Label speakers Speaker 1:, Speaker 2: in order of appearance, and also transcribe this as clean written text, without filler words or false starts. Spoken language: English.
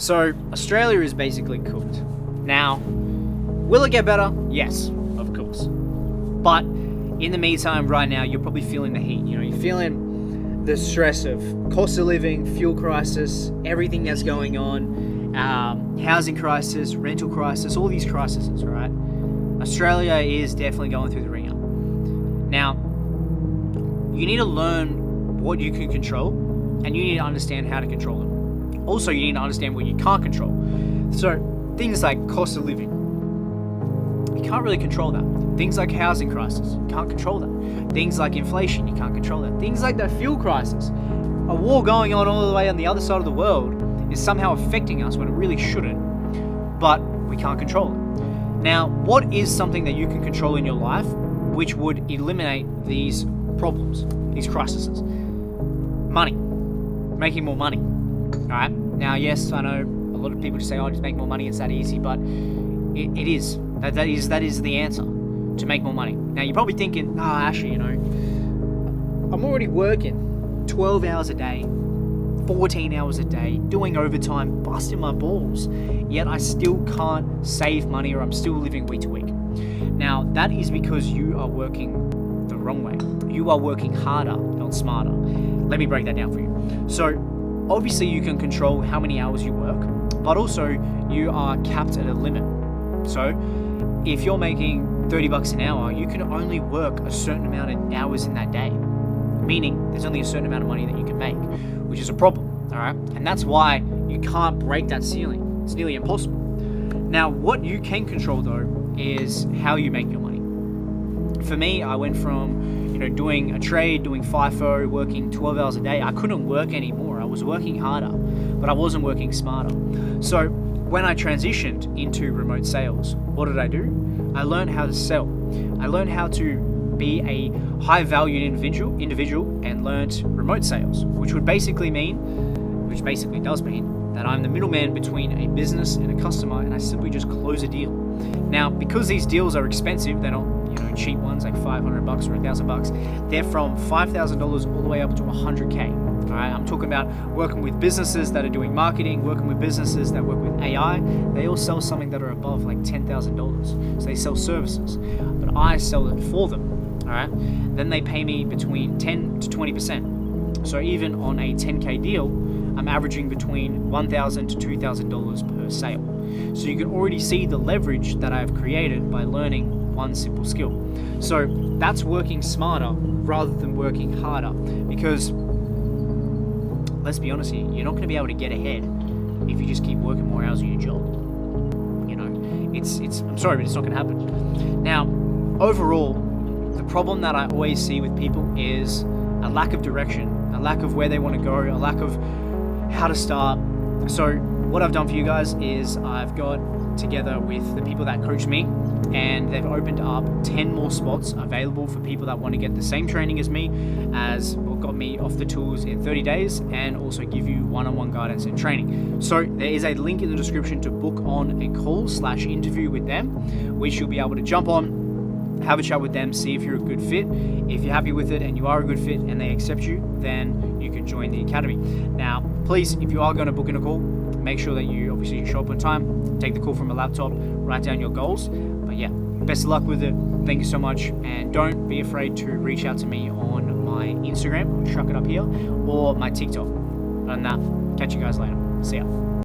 Speaker 1: So Australia is basically cooked. Now, will it get better? Yes, of course. But in the meantime, right now, you're probably feeling the heat. You're feeling the stress of cost of living, fuel crisis, everything that's going on, housing crisis, rental crisis, all these crises, right? Australia is definitely going through the ringer. Now, you need to learn what you can control, and you need to understand how to control them. Also, you need to understand what you can't control. So, things like cost of living, you can't really control that. Things like housing crisis, you can't control that. Things like inflation, you can't control that. Things like the fuel crisis, a war going on all the way on the other side of the world is somehow affecting us when it really shouldn't, but we can't control it. Now, what is something that you can control in your life which would eliminate these problems, these crises? Money. Making more money. Alright? Now, yes, I know a lot of people just say, oh, just make more money, it's that easy, but it is. That is the answer, to make more money. Now, you're probably thinking, actually, I'm already working 12 hours a day, 14 hours a day, doing overtime, busting my balls, yet I still can't save money, or I'm still living week to week. Now, that is because you are working the wrong way. You are working harder, not smarter. Let me break that down for you. So, obviously you can control how many hours you work, but also you are capped at a limit. So, if you're making $30 an hour, you can only work a certain amount of hours in that day. Meaning, there's only a certain amount of money that you can make, which is a problem, alright? And that's why you can't break that ceiling. It's nearly impossible. Now, what you can control though is how you make your money. For me, I went from doing a trade, doing FIFO, working 12 hours a day. I couldn't work anymore. I was working harder, but I wasn't working smarter. So when I transitioned into remote sales, what did I do? I learned how to sell. I learned how to be a high-valued individual and learned remote sales, which basically does mean that I'm the middleman between a business and a customer, and I simply just close a deal. Now, because these deals are expensive, they're not cheap ones like $500 or $1,000. They're from $5,000 all the way up to $100K. All right, I'm talking about working with businesses that are doing marketing, working with businesses that work with AI. They all sell something that are above like $10,000. So they sell services, but I sell it for them. All right, then they pay me between 10 to 20%. So even on a 10K deal, I'm averaging between $1,000 to $2,000 per sale. So you can already see the leverage that I've created by learning one simple skill. So that's working smarter rather than working harder, because let's be honest here, you're not going to be able to get ahead if you just keep working more hours on your job. I'm sorry, but it's not going to happen. Now, overall, the problem that I always see with people is a lack of direction, a lack of where they want to go, a lack of how to start. So what I've done for you guys is I've got together with the people that coach me, and they've opened up 10 more spots available for people that want to get the same training as me, got me off the tools in 30 days, and also give you one-on-one guidance and training. So there is a link in the description to book on a call/interview with them, which you'll be able to jump on, have a chat with them, see if you're a good fit. If you're happy with it and you are a good fit and they accept you, then you can join the academy. Now, please, if you are going to book in a call, make sure that you obviously show up on time, take the call from a laptop, write down your goals. But yeah, best of luck with it. Thank you so much. And don't be afraid to reach out to me on my Instagram, chuck it up here, or my TikTok. Other than that, catch you guys later. See ya.